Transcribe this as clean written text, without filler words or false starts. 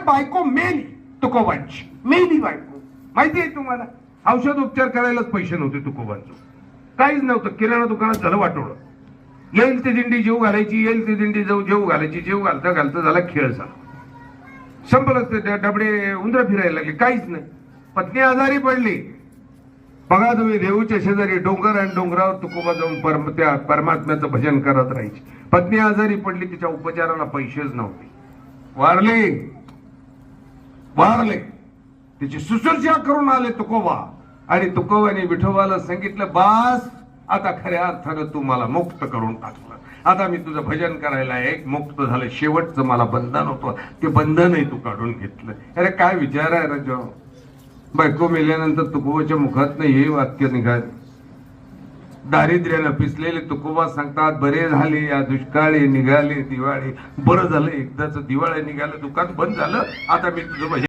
बायको मेली तुकोबांची, मेली बायको. माहिती आहे तुम्हाला, औषध उपचार करायलाच पैसे नव्हते तुकोबांचं, काहीच नव्हतं. किराणा दुकानात झालं वाटोळं. येईल ती दिंडी जेव घालायची, येईल ती दिंडी जेव घालायची. जेव घालता घालता झाला खेळ झाला, संपलं. ते डबडे उंदरं फिरायला लागले, काहीच नाही. पत्नी आजारी पडली. बघा तुम्ही, देऊच्या शेजारी डोंगर आणि डोंगरावर तुकोबा जाऊन त्या परमात्म्याचं भजन करत राहायचे. पत्नी आजारी पडली, तिच्या उपचाराला पैसेच नव्हते. वारले. तिची सुश्रूषा करून आले तुकोबा, आणि तुकोबाने विठोबाला सांगितलं, बास आता खऱ्या अर्थानं तू मला मुक्त करून टाकलं. आता मी तुझं भजन करायला एक मुक्त झालं. शेवटचं मला बंधन होतं, ते बंधनही तू काढून घेतलं. अरे काय विचार आहे राजा. बायको मेल्यानंतर तुकोबाच्या मुखातनं हे वाक्य निघाल. दारिद्र्यानं पिसलेले तुकोबा सांगतात, बरे झाले या दुष्काळी, निघाले दिवाळी. बरं झालं एकदाच दिवाळी निघालं, दुकान बंद झालं. आता मी तुझं भजन